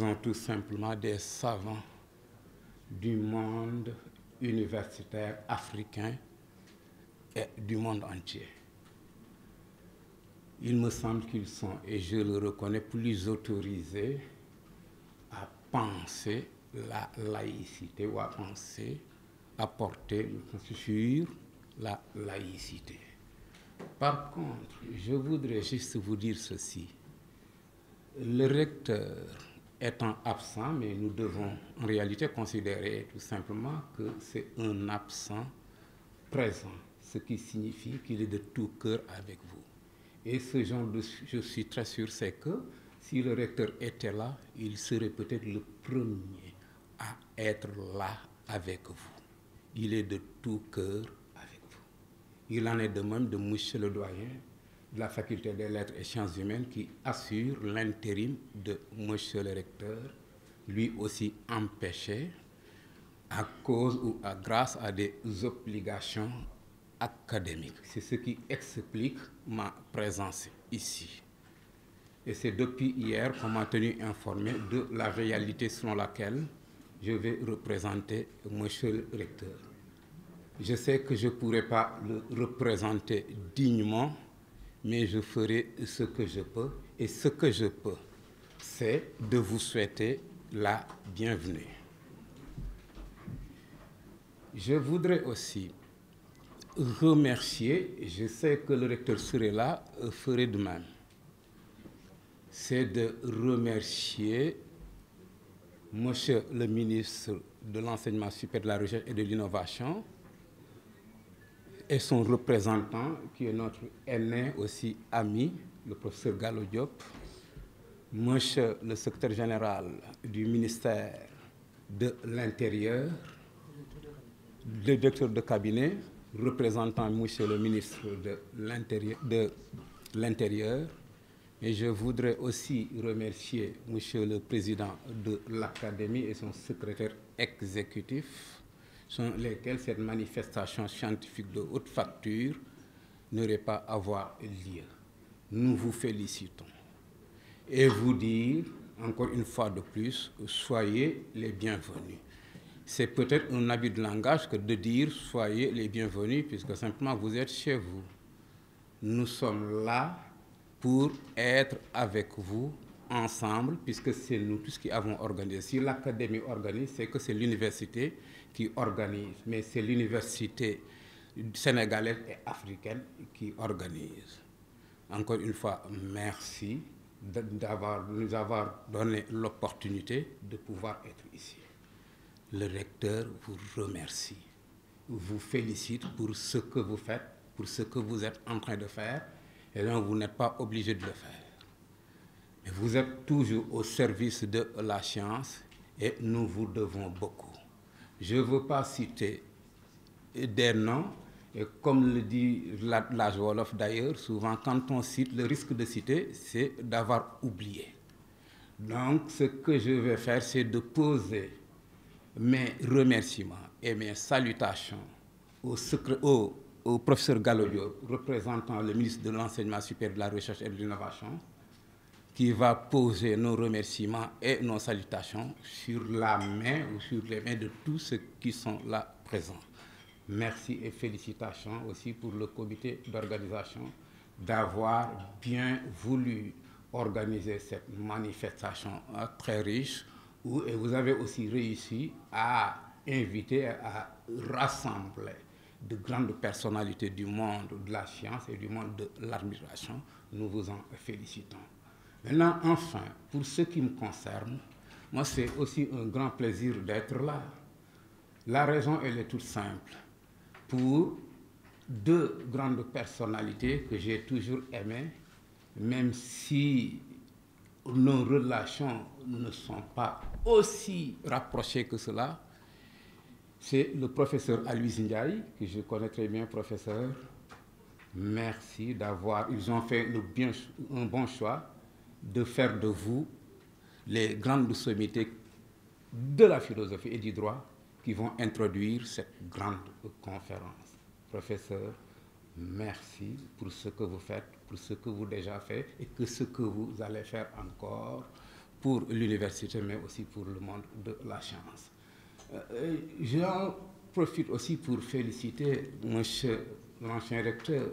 sont tout simplement des savants du monde universitaire africain et du monde entier. Il me semble qu'ils sont, et je le reconnais, plus autorisés à penser la laïcité ou à penser, à porter sur la laïcité. Par contre, je voudrais juste vous dire ceci. Le recteur étant absent, mais nous devons en réalité considérer tout simplement que c'est un absent présent, ce qui signifie qu'il est de tout cœur avec vous. Et ce genre de, je suis très sûr, c'est que si le recteur était là, il serait peut-être le premier à être là avec vous. Il est de tout cœur avec vous. Il en est de même de monsieur le doyen de la faculté des lettres et sciences humaines qui assure l'intérim de monsieur le recteur, lui aussi empêché à cause ou grâce à des obligations académiques. C'est ce qui explique ma présence ici. Et c'est depuis hier qu'on m'a tenu informé de la réalité selon laquelle je vais représenter monsieur le recteur. Je sais que je ne pourrai pas le représenter dignement, mais je ferai ce que je peux. Et ce que je peux, c'est de vous souhaiter la bienvenue. Je voudrais aussi remercier, je sais que le recteur serait là, ferait de même. C'est de remercier monsieur le ministre de l'Enseignement supérieur, de la Recherche et de l'Innovation et son représentant, qui est notre aîné aussi ami, le professeur Gallo Diop, monsieur le secrétaire général du ministère de l'Intérieur, le directeur de cabinet, représentant monsieur le ministre de l'Intérieur, et je voudrais aussi remercier monsieur le président de l'Académie et son secrétaire exécutif, sans lesquels cette manifestation scientifique de haute facture n'aurait pas à avoir lieu. Nous vous félicitons et vous dire, encore une fois de plus, soyez les bienvenus. C'est peut-être un habit de langage que de dire soyez les bienvenus, puisque simplement vous êtes chez vous. Nous sommes là pour être avec vous ensemble, puisque c'est nous tous qui avons organisé. Si l'Académie organise, c'est que c'est l'université qui organise, mais c'est l'université sénégalaise et africaine qui organise. Encore une fois, merci de nous avoir donné l'opportunité de pouvoir être ici. Le recteur vous remercie, vous félicite pour ce que vous faites, pour ce que vous êtes en train de faire, et donc vous n'êtes pas obligé de le faire. Mais vous êtes toujours au service de la science et nous vous devons beaucoup. Je ne veux pas citer des noms, et comme le dit l'âge Wolof d'ailleurs, souvent quand on cite, le risque de citer, c'est d'avoir oublié. Donc ce que je vais faire, c'est de poser mes remerciements et mes salutations au professeur Gallo Diop, représentant le ministre de l'Enseignement supérieur, de la Recherche et de l'Innovation, qui va poser nos remerciements et nos salutations sur la main ou sur les mains de tous ceux qui sont là présents. Merci et félicitations aussi pour le comité d'organisation d'avoir bien voulu organiser cette manifestation très riche, et vous avez aussi réussi à inviter, à rassembler de grandes personnalités du monde de la science et du monde de l'administration. Nous vous en félicitons. Maintenant, enfin, pour ce qui me concerne, moi, c'est aussi un grand plaisir d'être là. La raison, elle est toute simple. Pour deux grandes personnalités que j'ai toujours aimées, même si nos relations ne sont pas aussi rapprochées que cela, c'est le professeur Aloys Ndiaye, que je connais très bien, professeur. Merci d'avoir, ils ont fait un bon choix de faire de vous les grandes sommités de la philosophie et du droit qui vont introduire cette grande conférence. Professeur, merci pour ce que vous faites, pour ce que vous avez déjà fait et que ce que vous allez faire encore pour l'université, mais aussi pour le monde de la science. J'en profite aussi pour féliciter monsieur l'ancien recteur,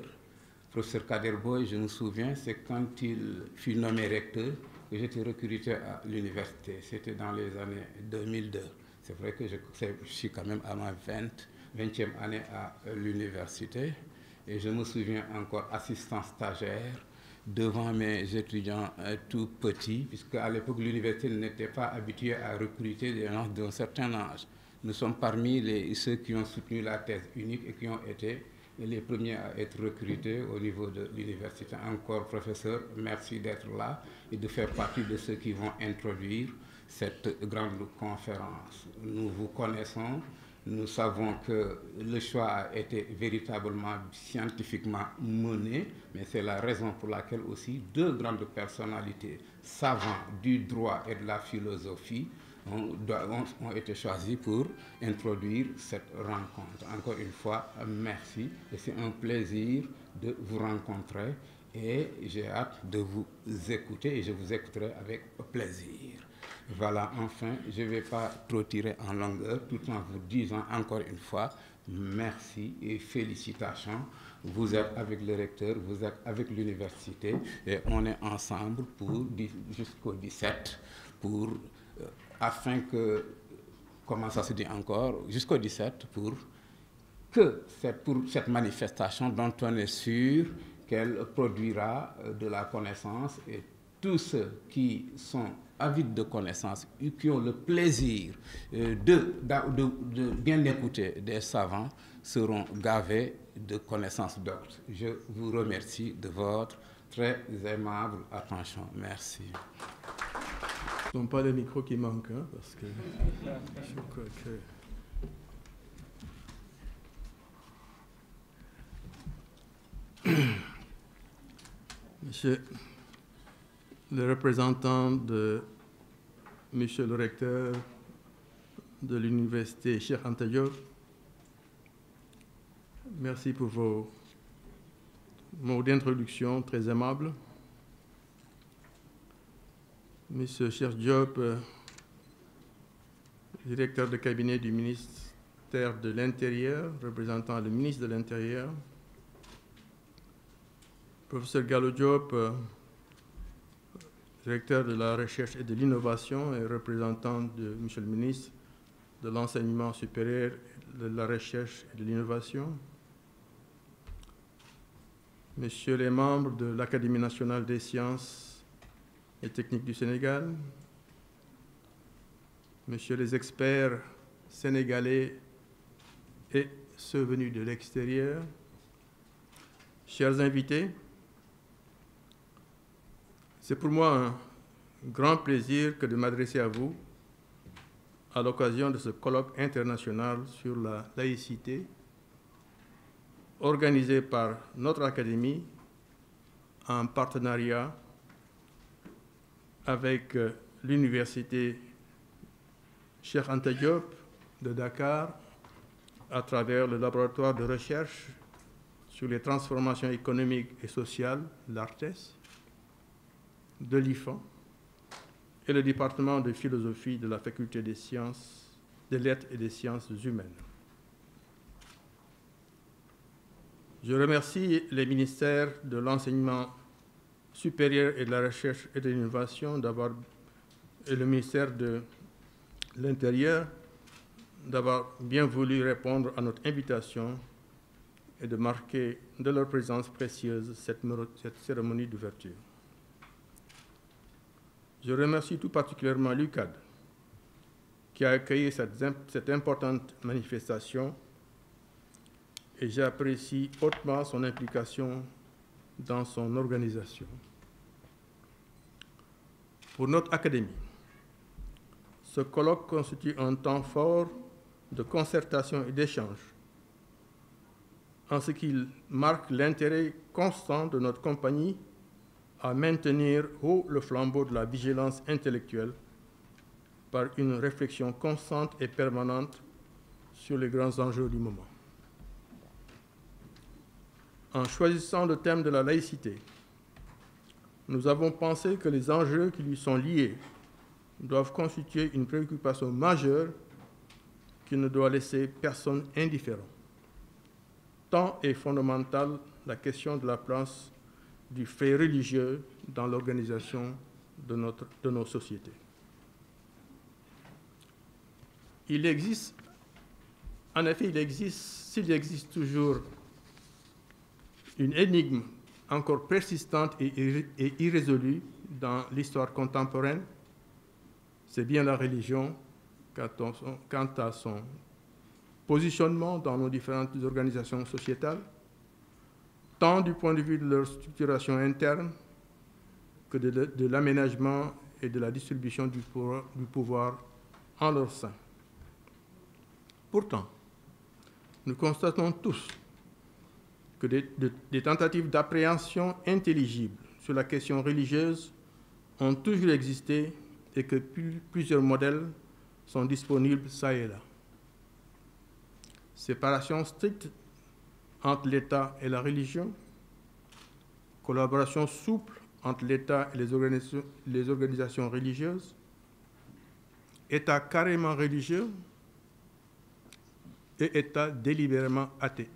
professeur Kader Boy. Je me souviens, c'est quand il fut nommé recteur que j'étais recruté à l'université. C'était dans les années 2002. C'est vrai que je suis quand même à ma 20e année à l'université. Et je me souviens encore assistant stagiaire devant mes étudiants tout petits, puisque à l'époque l'université n'était pas habituée à recruter des gens d'un certain âge. Nous sommes parmi ceux qui ont soutenu la thèse unique et qui ont été les premiers à être recrutés au niveau de l'université. Encore, professeur, merci d'être là et de faire partie de ceux qui vont introduire cette grande conférence. Nous vous connaissons. Nous savons que le choix a été véritablement scientifiquement mené, mais c'est la raison pour laquelle aussi deux grandes personnalités savants du droit et de la philosophie ont été choisis pour introduire cette rencontre. Encore une fois, merci et c'est un plaisir de vous rencontrer et j'ai hâte de vous écouter et je vous écouterai avec plaisir. Voilà, enfin, je ne vais pas trop tirer en longueur tout en vous disant encore une fois merci et félicitations. Vous êtes avec le recteur, vous êtes avec l'université et on est ensemble jusqu'au 17 afin que, comment ça se dit encore, jusqu'au 17 pour cette manifestation dont on est sûr qu'elle produira de la connaissance et tous ceux qui sont avides de connaissances et qui ont le plaisir de bien écouter des savants seront gavés de connaissances d'autres. Je vous remercie de votre très aimable attention. Merci. Ce ne sont pas les micros qui manquent, hein, parce que je crois que... Monsieur le représentant de Monsieur le recteur de l'université Cheikh Anta Diop, merci pour vos mots d'introduction très aimables. Monsieur Cheikh Diop, directeur de cabinet du ministère de l'Intérieur, représentant le ministre de l'Intérieur. Professeur Gallo Diop, directeur de la recherche et de l'innovation et représentant de Monsieur le ministre de l'Enseignement supérieur, de la recherche et de l'innovation. Messieurs les membres de l'Académie nationale des sciences et techniques du Sénégal, messieurs les experts sénégalais et ceux venus de l'extérieur, chers invités, c'est pour moi un grand plaisir que de m'adresser à vous à l'occasion de ce colloque international sur la laïcité organisé par notre Académie en partenariat avec l'Université Cheikh Anta Diop de Dakar à travers le laboratoire de recherche sur les transformations économiques et sociales, l'ARTES, de l'IFAN et le département de philosophie de la faculté des sciences, des lettres et des sciences humaines. Je remercie les ministères de l'enseignement supérieur et de la recherche et de l'innovation et le ministère de l'Intérieur d'avoir bien voulu répondre à notre invitation et de marquer de leur présence précieuse cette cérémonie d'ouverture. Je remercie tout particulièrement l'UCAD qui a accueilli cette importante manifestation et j'apprécie hautement son implication dans son organisation. Pour notre Académie, ce colloque constitue un temps fort de concertation et d'échange, en ce qu'il marque l'intérêt constant de notre compagnie à maintenir haut le flambeau de la vigilance intellectuelle par une réflexion constante et permanente sur les grands enjeux du moment. En choisissant le thème de la laïcité, nous avons pensé que les enjeux qui lui sont liés doivent constituer une préoccupation majeure qui ne doit laisser personne indifférent. Tant est fondamentale la question de la place du fait religieux dans l'organisation de nos sociétés. S'il existe toujours une énigme encore persistante et irrésolue dans l'histoire contemporaine, c'est bien la religion quant à son positionnement dans nos différentes organisations sociétales, tant du point de vue de leur structuration interne que de l'aménagement et de la distribution du pouvoir en leur sein. Pourtant, nous constatons tous que des tentatives d'appréhension intelligible sur la question religieuse ont toujours existé et que plusieurs modèles sont disponibles çà et là. Séparation stricte entre l'État et la religion, collaboration souple entre l'État et les organisations religieuses, État carrément religieux et État délibérément athée,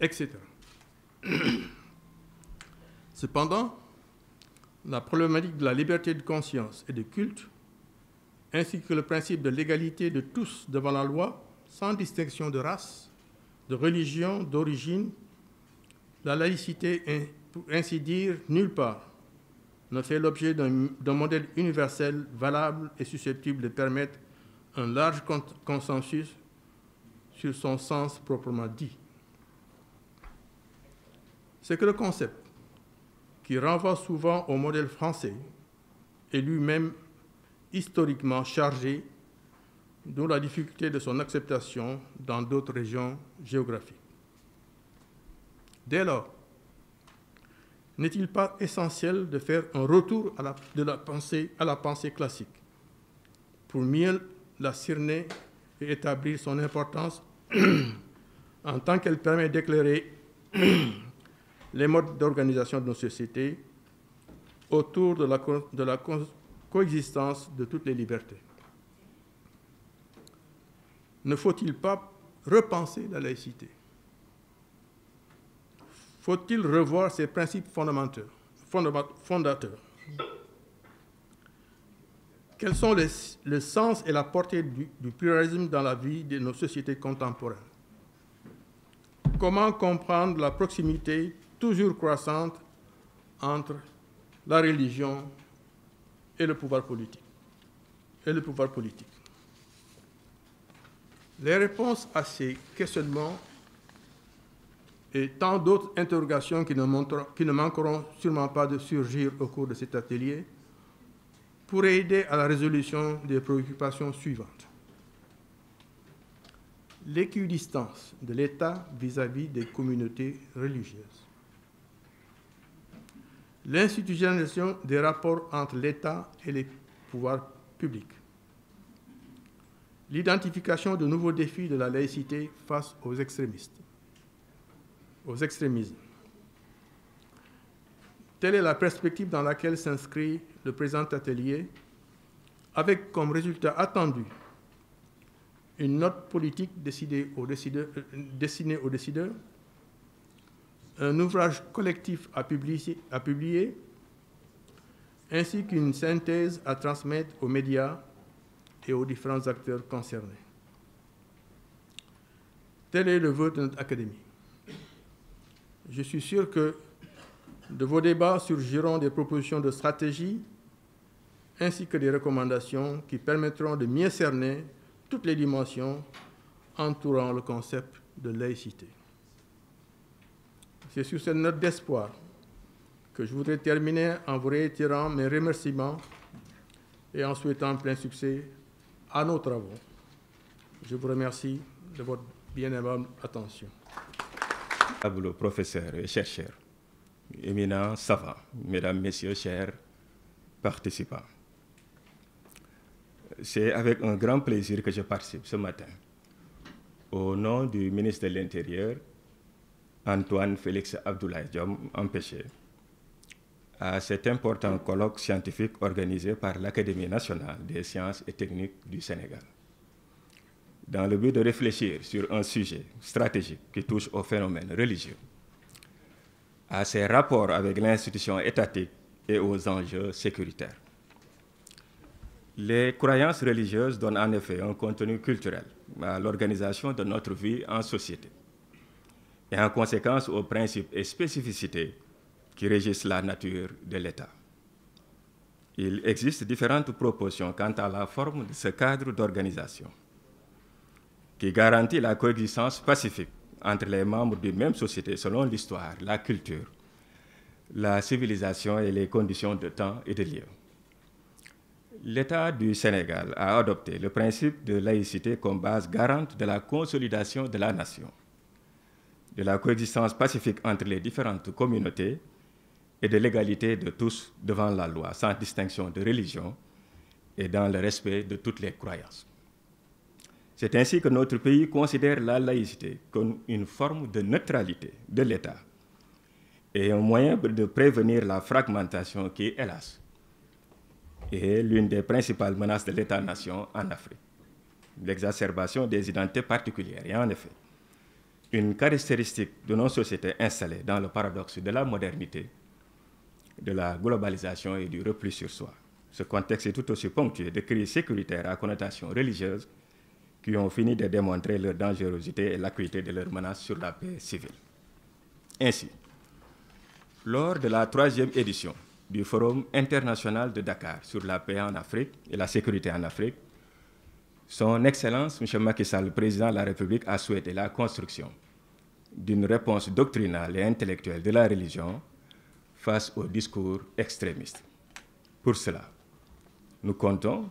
etc. Cependant, la problématique de la liberté de conscience et de culte, ainsi que le principe de l'égalité de tous devant la loi, sans distinction de race, de religion, d'origine, la laïcité, pour ainsi dire, nulle part, ne fait l'objet d'un modèle universel valable et susceptible de permettre un large consensus sur son sens proprement dit. C'est que le concept, qui renvoie souvent au modèle français, est lui-même historiquement chargé, d'où la difficulté de son acceptation dans d'autres régions géographiques. Dès lors, n'est-il pas essentiel de faire un retour à la pensée classique pour mieux la cerner et établir son importance en tant qu'elle permet d'éclairer les modes d'organisation de nos sociétés autour de la coexistence de toutes les libertés? Ne faut-il pas repenser la laïcité? Faut-il revoir ses principes fondateurs? Quels sont le sens et la portée du pluralisme dans la vie de nos sociétés contemporaines? Comment comprendre la proximité toujours croissante entre la religion et le pouvoir politique? Les réponses à ces questionnements et tant d'autres interrogations qui ne manqueront sûrement pas de surgir au cours de cet atelier pourraient aider à la résolution des préoccupations suivantes. L'équidistance de l'État vis-à-vis des communautés religieuses. L'institutionnalisation des rapports entre l'État et les pouvoirs publics. L'identification de nouveaux défis de la laïcité face aux extrémismes. Telle est la perspective dans laquelle s'inscrit le présent atelier, avec comme résultat attendu une note politique destinée aux décideurs, un ouvrage collectif à publier, ainsi qu'une synthèse à transmettre aux médias et aux différents acteurs concernés. Tel est le vœu de notre académie. Je suis sûr que de vos débats surgiront des propositions de stratégie ainsi que des recommandations qui permettront de mieux cerner toutes les dimensions entourant le concept de laïcité. C'est sur cette note d'espoir que je voudrais terminer en vous réitérant mes remerciements et en souhaitant plein succès à nos travaux. Je vous remercie de votre bien aimable attention. Professeurs et chercheurs, éminents savants, mesdames, messieurs, chers participants, c'est avec un grand plaisir que je participe ce matin, au nom du ministre de l'Intérieur, Antoine Félix Abdoulaye Diome, empêché, à cet important colloque scientifique organisé par l'Académie nationale des sciences et techniques du Sénégal, dans le but de réfléchir sur un sujet stratégique qui touche aux phénomènes religieux, à ses rapports avec l'institution étatique et aux enjeux sécuritaires. Les croyances religieuses donnent en effet un contenu culturel à l'organisation de notre vie en société et en conséquence aux principes et spécificités qui régissent la nature de l'État. Il existe différentes propositions quant à la forme de ce cadre d'organisation qui garantit la coexistence pacifique entre les membres d'une même société selon l'histoire, la culture, la civilisation et les conditions de temps et de lieu. L'État du Sénégal a adopté le principe de laïcité comme base garante de la consolidation de la nation, de la coexistence pacifique entre les différentes communautés et de l'égalité de tous devant la loi, sans distinction de religion et dans le respect de toutes les croyances. C'est ainsi que notre pays considère la laïcité comme une forme de neutralité de l'État et un moyen de prévenir la fragmentation qui, hélas, est l'une des principales menaces de l'État-nation en Afrique, l'exacerbation des identités particulières. Et en effet, une caractéristique de nos sociétés installées dans le paradoxe de la modernité, de la globalisation et du repli sur soi. Ce contexte est tout aussi ponctué de crises sécuritaires à connotation religieuse qui ont fini de démontrer leur dangerosité et l'acuité de leurs menaces sur la paix civile. Ainsi, lors de la 3e édition du Forum international de Dakar sur la paix en Afrique et la sécurité en Afrique, Son Excellence, M. Macky Sall, président de la République, a souhaité la construction d'une réponse doctrinale et intellectuelle de la religion face aux discours extrémistes. Pour cela, nous comptons,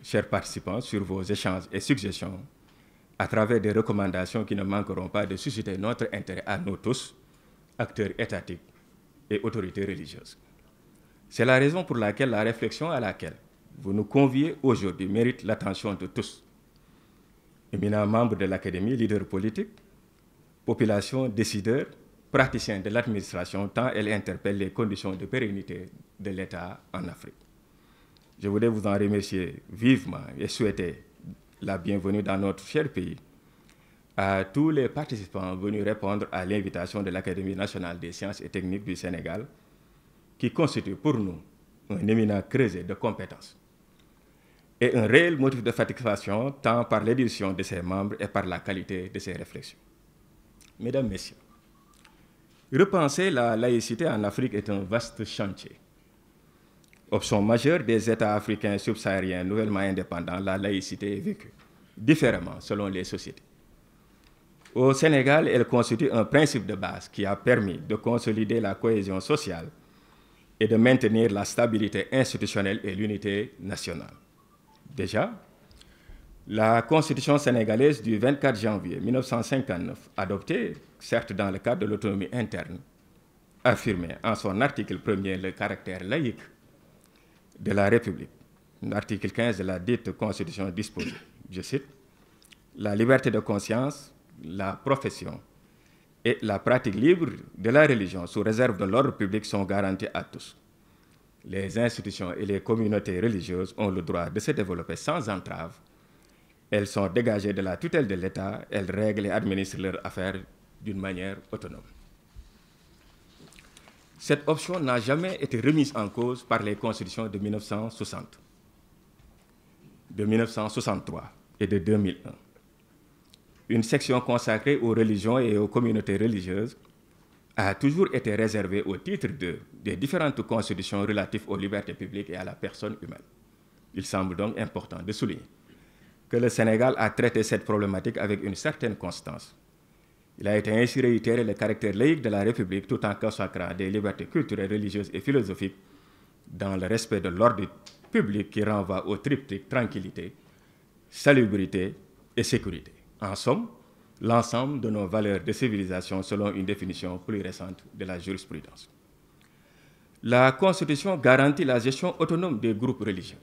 chers participants, sur vos échanges et suggestions à travers des recommandations qui ne manqueront pas de susciter notre intérêt à nous tous, acteurs étatiques et autorités religieuses. C'est la raison pour laquelle la réflexion à laquelle vous nous conviez aujourd'hui mérite l'attention de tous. Éminents membres de l'Académie, leaders politiques, population, décideurs, praticiens de l'administration, tant elle interpelle les conditions de pérennité de l'État en Afrique. Je voudrais vous en remercier vivement et souhaiter la bienvenue dans notre cher pays à tous les participants venus répondre à l'invitation de l'Académie nationale des sciences et techniques du Sénégal, qui constitue pour nous un éminent creuset de compétences et un réel motif de satisfaction tant par l'édition de ses membres et par la qualité de ses réflexions. Mesdames, Messieurs, repenser la laïcité en Afrique est un vaste chantier. Option majeure des États africains subsahariens nouvellement indépendants, la laïcité est vécue différemment selon les sociétés. Au Sénégal, elle constitue un principe de base qui a permis de consolider la cohésion sociale et de maintenir la stabilité institutionnelle et l'unité nationale. Déjà, la Constitution sénégalaise du 24 janvier 1959, adoptée, certes dans le cadre de l'autonomie interne, affirmait en son article 1er le caractère laïque de la République. L'article 15 de la dite Constitution disposait, je cite, « La liberté de conscience, la profession et la pratique libre de la religion sous réserve de l'ordre public sont garanties à tous. Les institutions et les communautés religieuses ont le droit de se développer sans entrave. Elles sont dégagées de la tutelle de l'État, elles règlent et administrent leurs affaires d'une manière autonome. » Cette option n'a jamais été remise en cause par les constitutions de 1960, de 1963 et de 2001. Une section consacrée aux religions et aux communautés religieuses a toujours été réservée au titre des différentes constitutions relatives aux libertés publiques et à la personne humaine. Il semble donc important de souligner que le Sénégal a traité cette problématique avec une certaine constance. Il a été ainsi réitéré le caractère laïque de la République tout en consacrant des libertés culturelles, religieuses et philosophiques dans le respect de l'ordre public qui renvoie au triptyque tranquillité, salubrité et sécurité. En somme, l'ensemble de nos valeurs de civilisation selon une définition plus récente de la jurisprudence. La Constitution garantit la gestion autonome des groupes religieux,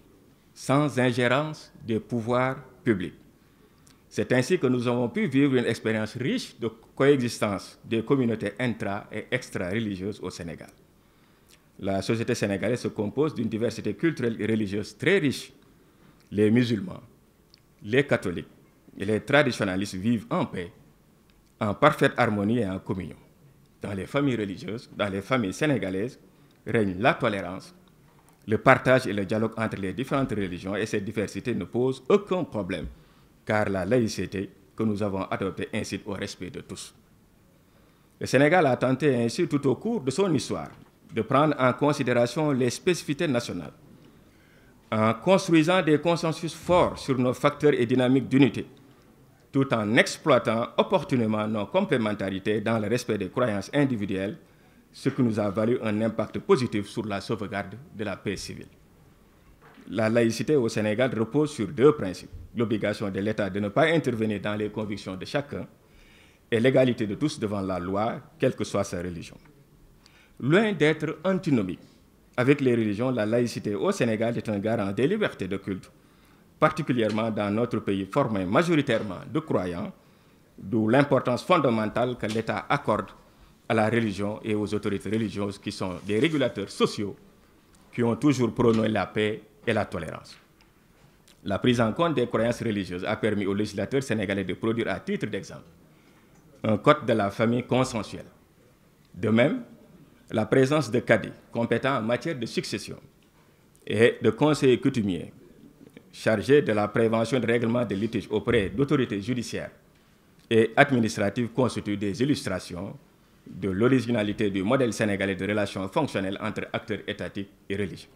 sans ingérence des pouvoirs publics. C'est ainsi que nous avons pu vivre une expérience riche de coexistence des communautés intra- et extra-religieuses au Sénégal. La société sénégalaise se compose d'une diversité culturelle et religieuse très riche. Les musulmans, les catholiques et les traditionalistes vivent en paix, en parfaite harmonie et en communion. Dans les familles religieuses, dans les familles sénégalaises, règne la tolérance, le partage et le dialogue entre les différentes religions, et cette diversité ne pose aucun problème, car la laïcité que nous avons adoptée incite au respect de tous. Le Sénégal a tenté ainsi tout au cours de son histoire de prendre en considération les spécificités nationales, en construisant des consensus forts sur nos facteurs et dynamiques d'unité, tout en exploitant opportunément nos complémentarités dans le respect des croyances individuelles, ce qui nous a valu un impact positif sur la sauvegarde de la paix civile. La laïcité au Sénégal repose sur deux principes: l'obligation de l'État de ne pas intervenir dans les convictions de chacun et l'égalité de tous devant la loi, quelle que soit sa religion. Loin d'être antinomique avec les religions, la laïcité au Sénégal est un garant des libertés de culte, particulièrement dans notre pays formé majoritairement de croyants, d'où l'importance fondamentale que l'État accorde à la religion et aux autorités religieuses qui sont des régulateurs sociaux qui ont toujours prôné la paix et la tolérance. La prise en compte des croyances religieuses a permis aux législateurs sénégalais de produire, à titre d'exemple, un code de la famille consensuel. De même, la présence de cadis compétents en matière de succession et de conseillers coutumiers chargés de la prévention de règlement des litiges auprès d'autorités judiciaires et administratives constituent des illustrations de l'originalité du modèle sénégalais de relations fonctionnelles entre acteurs étatiques et religieux.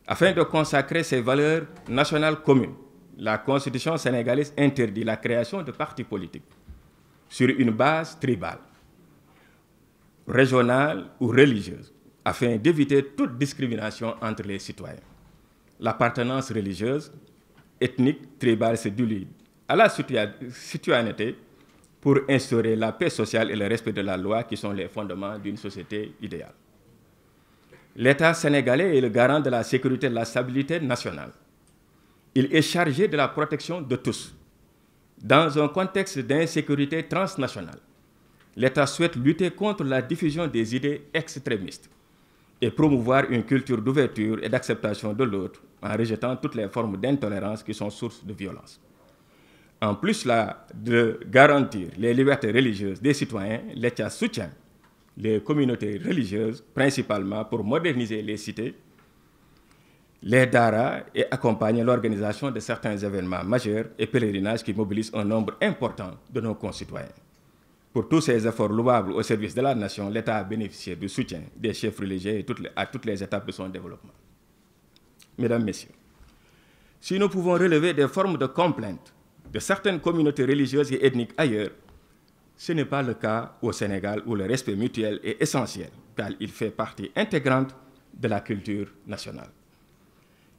Afin de consacrer ces valeurs nationales communes, la Constitution sénégalaise interdit la création de partis politiques sur une base tribale, régionale ou religieuse, afin d'éviter toute discrimination entre les citoyens. L'appartenance religieuse, ethnique, tribale se dilie à la citoyenneté pour instaurer la paix sociale et le respect de la loi qui sont les fondements d'une société idéale. L'État sénégalais est le garant de la sécurité et de la stabilité nationale. Il est chargé de la protection de tous. Dans un contexte d'insécurité transnationale, l'État souhaite lutter contre la diffusion des idées extrémistes et promouvoir une culture d'ouverture et d'acceptation de l'autre en rejetant toutes les formes d'intolérance qui sont source de violence. En plus de garantir les libertés religieuses des citoyens, l'État soutient les communautés religieuses, principalement pour moderniser les cités, les daras et accompagner l'organisation de certains événements majeurs et pèlerinages qui mobilisent un nombre important de nos concitoyens. Pour tous ces efforts louables au service de la nation, l'État a bénéficié du soutien des chefs religieux à toutes les étapes de son développement. Mesdames, Messieurs, si nous pouvons relever des formes de complaintes de certaines communautés religieuses et ethniques ailleurs, ce n'est pas le cas au Sénégal où le respect mutuel est essentiel, car il fait partie intégrante de la culture nationale.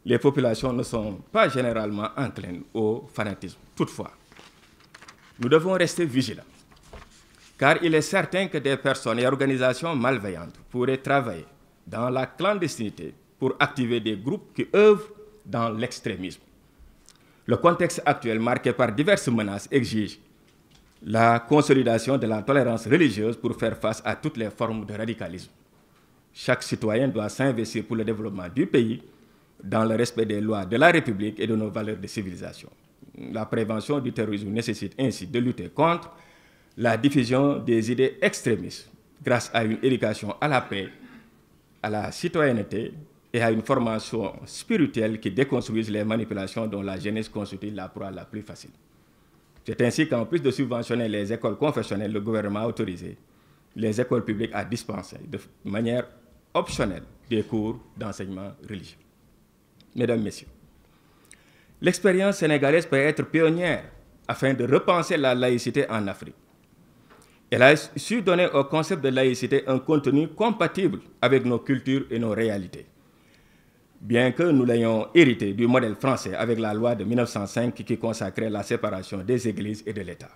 Les populations ne sont pas généralement enclines au fanatisme. Toutefois, nous devons rester vigilants, car il est certain que des personnes et organisations malveillantes pourraient travailler dans la clandestinité pour activer des groupes qui œuvrent dans l'extrémisme. Le contexte actuel, marqué par diverses menaces, exige la consolidation de la tolérance religieuse pour faire face à toutes les formes de radicalisme. Chaque citoyen doit s'investir pour le développement du pays dans le respect des lois de la République et de nos valeurs de civilisation. La prévention du terrorisme nécessite ainsi de lutter contre la diffusion des idées extrémistes grâce à une éducation à la paix, à la citoyenneté et à une formation spirituelle qui déconstruise les manipulations dont la jeunesse constitue la proie la plus facile. C'est ainsi qu'en plus de subventionner les écoles confessionnelles, le gouvernement a autorisé les écoles publiques à dispenser de manière optionnelle des cours d'enseignement religieux. Mesdames, Messieurs, l'expérience sénégalaise peut être pionnière afin de repenser la laïcité en Afrique. Elle a su donner au concept de laïcité un contenu compatible avec nos cultures et nos réalités. Bien que nous l'ayons hérité du modèle français avec la loi de 1905 qui consacrait la séparation des églises et de l'État.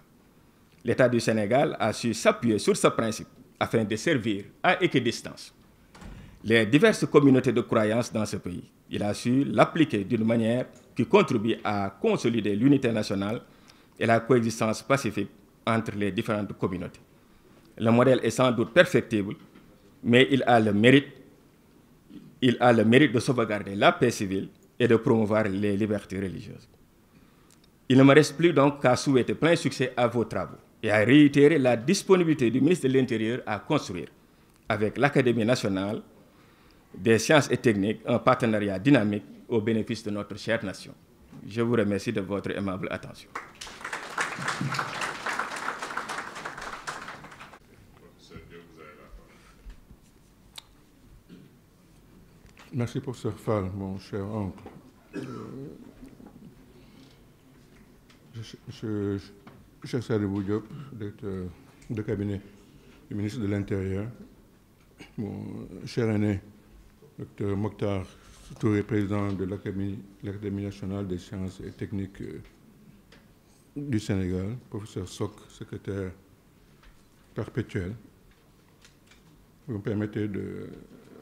L'État du Sénégal a su s'appuyer sur ce principe afin de servir à équidistance les diverses communautés de croyances dans ce pays. Il a su l'appliquer d'une manière qui contribue à consolider l'unité nationale et la coexistence pacifique entre les différentes communautés. Le modèle est sans doute perfectible, mais il a le mérite il a le mérite de sauvegarder la paix civile et de promouvoir les libertés religieuses. Il ne me reste plus donc qu'à souhaiter plein succès à vos travaux et à réitérer la disponibilité du ministre de l'Intérieur à construire, avec l'Académie nationale des sciences et techniques, un partenariat dynamique au bénéfice de notre chère nation. Je vous remercie de votre aimable attention. Merci, professeur Fall, mon cher oncle. Cher Sadibou Diop, directeur de cabinet du ministre de l'Intérieur, mon cher aîné, docteur Mokhtar Touré, président de l'Académie nationale des sciences et techniques du Sénégal, professeur Sok, secrétaire perpétuel. Vous me permettez de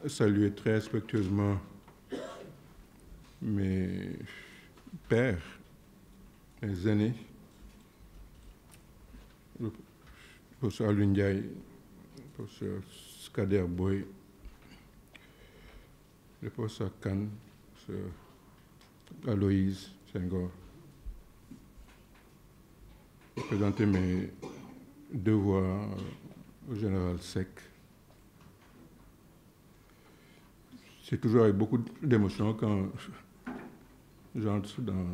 saluer très respectueusement mes pères, mes aînés, le professeur Alioune Ndiaye, le professeur Kader Boy, le professeur Kane, le professeur Aloïse Senghor. Je vais présenter mes devoirs au général Seck. C'est toujours avec beaucoup d'émotion quand j'entre dans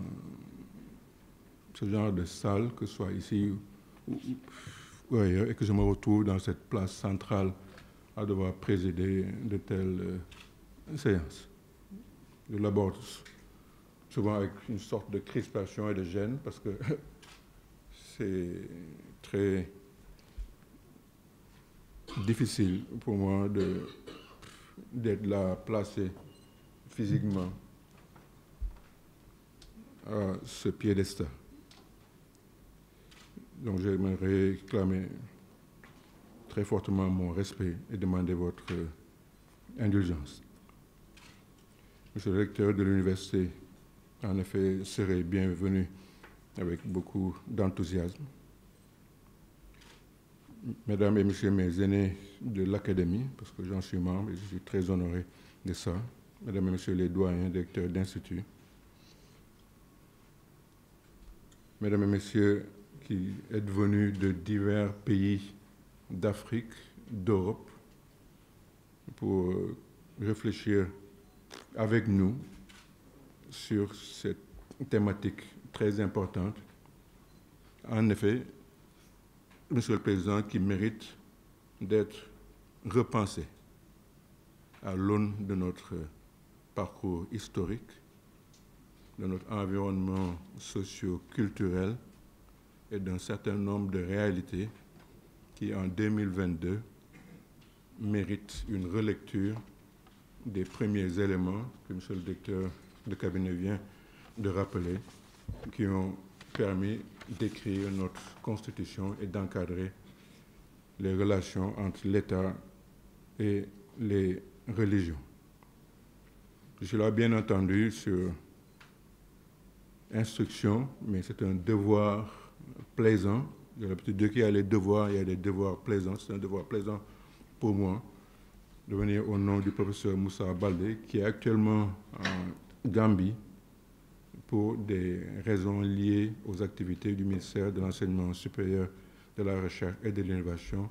ce genre de salle, que ce soit ici ou ailleurs, et que je me retrouve dans cette place centrale à devoir présider de telles séances. Je l'aborde souvent avec une sorte de crispation et de gêne, parce que c'est très difficile pour moi d'être là, placé physiquement à ce piédestal. Donc j'aimerais réclamer très fortement mon respect et demander votre indulgence. Monsieur le recteur de l'université, en effet, serait bienvenu avec beaucoup d'enthousiasme. Mesdames et messieurs mes aînés de l'Académie, parce que j'en suis membre et je suis très honoré de ça, mesdames et messieurs les doyens, directeurs d'institut, mesdames et messieurs qui êtes venus de divers pays d'Afrique, d'Europe, pour réfléchir avec nous sur cette thématique très importante. En effet, Monsieur le Président, qui mérite d'être repensé à l'aune de notre parcours historique, de notre environnement socio-culturel et d'un certain nombre de réalités qui, en 2022, méritent une relecture des premiers éléments que M. le directeur de cabinet vient de rappeler, qui ont permis d'écrire notre Constitution et d'encadrer les relations entre l'État et les religions. Je suis là, bien entendu, sur instruction, mais c'est un devoir plaisant. J'ai l'habitude de dire qu'il y a les devoirs, il y a des devoirs plaisants. C'est un devoir plaisant pour moi de venir au nom du professeur Moussa Baldé, qui est actuellement en Gambie pour des raisons liées aux activités du ministère de l'Enseignement supérieur, de la Recherche et de l'Innovation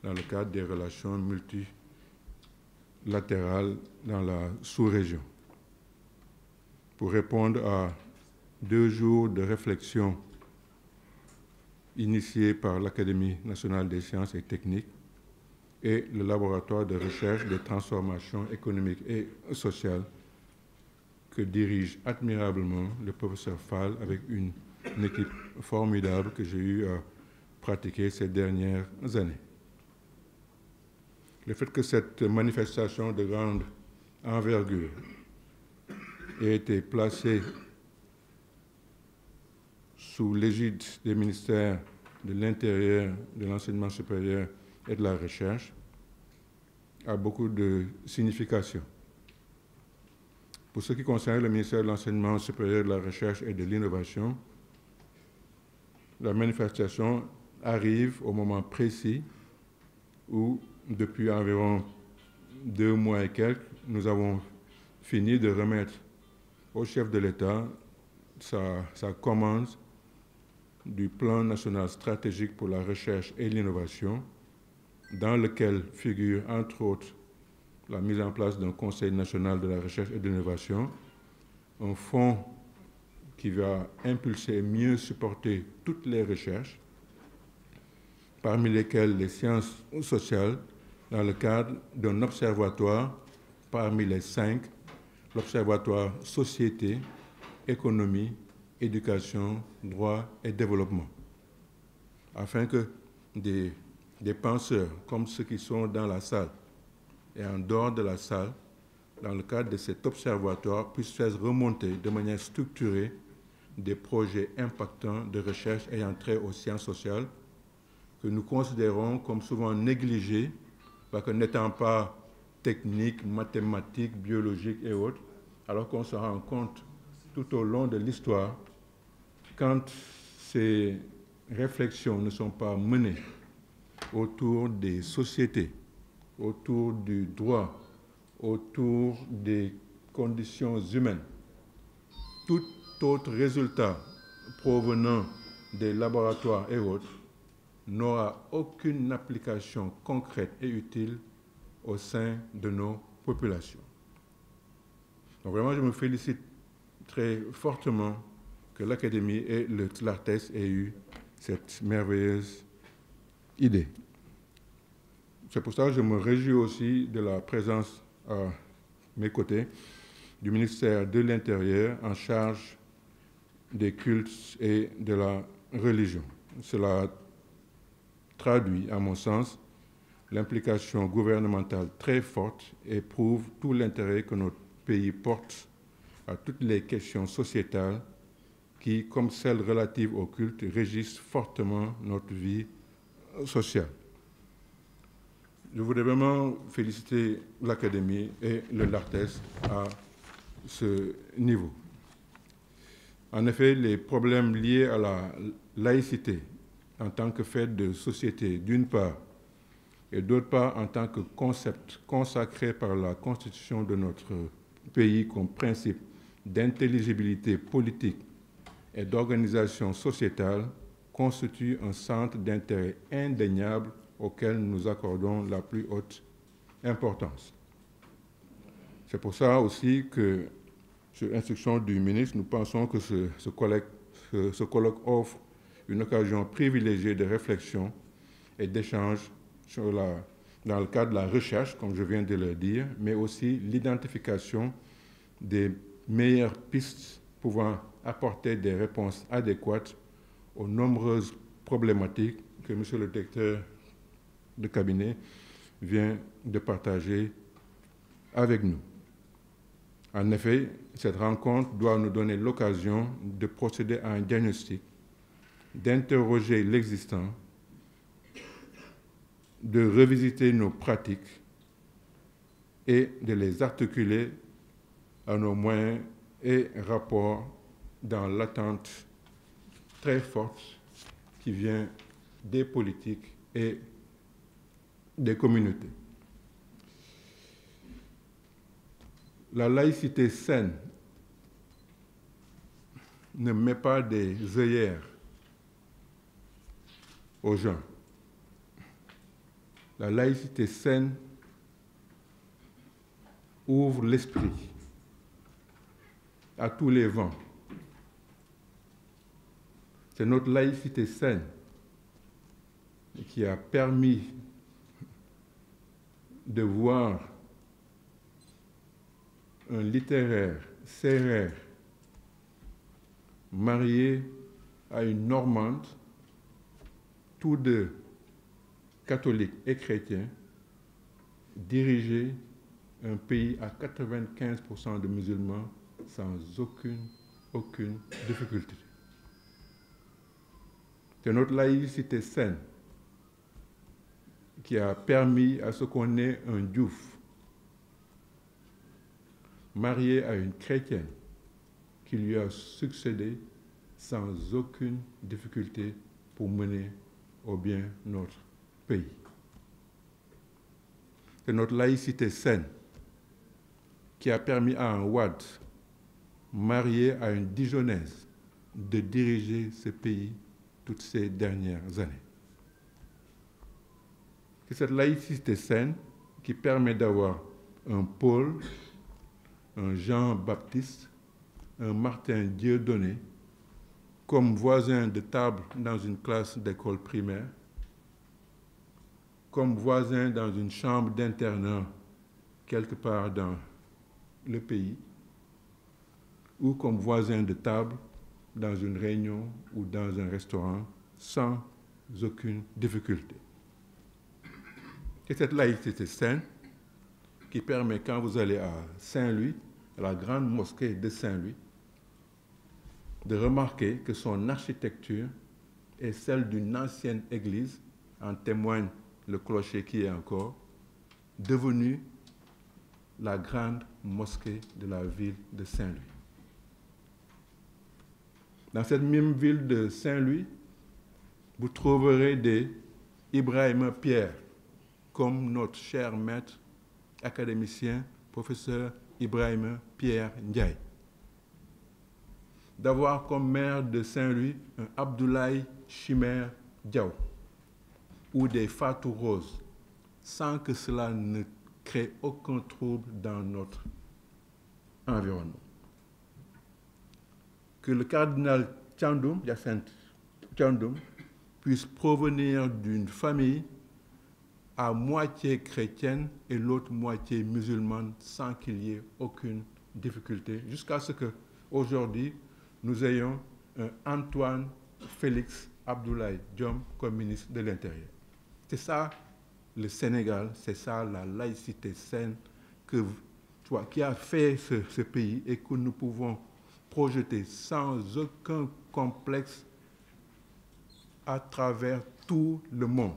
dans le cadre des relations multilatérales dans la sous-région. Pour répondre à 2 jours de réflexion initiés par l'Académie nationale des sciences et techniques et le laboratoire de recherche des transformations économiques et sociales que dirige admirablement le professeur Fall avec une équipe formidable que j'ai eu à pratiquer ces dernières années. Le fait que cette manifestation de grande envergure ait été placée sous l'égide des ministères de l'Intérieur, de l'Enseignement supérieur et de la Recherche a beaucoup de signification. Pour ce qui concerne le ministère de l'Enseignement supérieur, de la Recherche et de l'Innovation, la manifestation arrive au moment précis où, depuis environ 2 mois et quelques, nous avons fini de remettre au chef de l'État sa commande du plan national stratégique pour la recherche et l'innovation, dans lequel figure entre autres la mise en place d'un Conseil national de la recherche et de l'innovation, un fonds qui va impulser et mieux supporter toutes les recherches, parmi lesquelles les sciences sociales, dans le cadre d'un observatoire parmi les 5, l'Observatoire Société, Économie, Éducation, Droit et Développement, afin que des penseurs comme ceux qui sont dans la salle et en dehors de la salle, dans le cadre de cet observatoire, puissent faire remonter de manière structurée des projets impactants de recherche ayant trait aux sciences sociales que nous considérons comme souvent négligés, parce que n'étant pas techniques, mathématiques, biologiques et autres, alors qu'on se rend compte tout au long de l'histoire, quand ces réflexions ne sont pas menées autour des sociétés, autour du droit, autour des conditions humaines, tout autre résultat provenant des laboratoires et autres n'aura aucune application concrète et utile au sein de nos populations. Donc vraiment, je me félicite très fortement que l'Académie et l'ARTES aient eu cette merveilleuse idée. C'est pour ça que je me réjouis aussi de la présence à mes côtés du ministère de l'Intérieur en charge des cultes et de la religion. Cela traduit, à mon sens, l'implication gouvernementale très forte et prouve tout l'intérêt que notre pays porte à toutes les questions sociétales qui, comme celles relatives au culte, régissent fortement notre vie sociale. Je voudrais vraiment féliciter l'Académie et le LARTES à ce niveau. En effet, les problèmes liés à la laïcité en tant que fait de société, d'une part, et d'autre part en tant que concept consacré par la Constitution de notre pays comme principe d'intelligibilité politique et d'organisation sociétale, constitue un centre d'intérêt indéniable auquel nous accordons la plus haute importance. C'est pour ça aussi que, sur instruction du ministre, nous pensons que ce colloque offre une occasion privilégiée de réflexion et d'échange dans le cadre de la recherche, comme je viens de le dire, mais aussi l'identification des meilleures pistes pouvant apporter des réponses adéquates aux nombreuses problématiques que M. le directeur de cabinet vient de partager avec nous. En effet, cette rencontre doit nous donner l'occasion de procéder à un diagnostic, d'interroger l'existant, de revisiter nos pratiques et de les articuler à nos moyens et rapports dans l'attente très forte qui vient des politiques et des communautés. La laïcité saine ne met pas des œillères aux gens. La laïcité saine ouvre l'esprit à tous les vents. C'est notre laïcité saine qui a permis de voir un littéraire sérère marié à une Normande, tous deux catholiques et chrétiens, diriger un pays à 95% de musulmans sans aucune difficulté. C'est notre laïcité saine qui a permis à ce qu'on ait un Diouf marié à une chrétienne qui lui a succédé sans aucune difficulté pour mener au bien notre pays. C'est notre laïcité saine qui a permis à un Wade marié à une Dijonnaise de diriger ce pays toutes ces dernières années. C'est cette laïcité saine qui permet d'avoir un Paul, un Jean-Baptiste, un Martin Dieudonné comme voisins de table dans une classe d'école primaire, comme voisins dans une chambre d'internat quelque part dans le pays, ou comme voisins de table dans une réunion ou dans un restaurant sans aucune difficulté. C'est cette laïcité saine qui permet, quand vous allez à Saint-Louis, à la grande mosquée de Saint-Louis, de remarquer que son architecture est celle d'une ancienne église, en témoigne le clocher qui est encore, devenu la grande mosquée de la ville de Saint-Louis. Dans cette même ville de Saint-Louis, vous trouverez des Ibrahima Pierre, comme notre cher maître académicien, professeur Ibrahima Pierre Ndiaye. D'avoir comme maire de Saint-Louis un Abdoulaye Chimère Diaw ou des Fatou Rose, sans que cela ne crée aucun trouble dans notre environnement. Que le cardinal Thiandoum, Hyacinthe Thiandoum, puisse provenir d'une famille à moitié chrétienne et l'autre moitié musulmane sans qu'il y ait aucune difficulté, jusqu'à ce qu'aujourd'hui, nous ayons un Antoine Félix Abdoulaye Diome comme ministre de l'Intérieur. C'est ça le Sénégal, c'est ça la laïcité saine qui a fait ce pays et que nous pouvons projeter sans aucun complexe à travers tout le monde.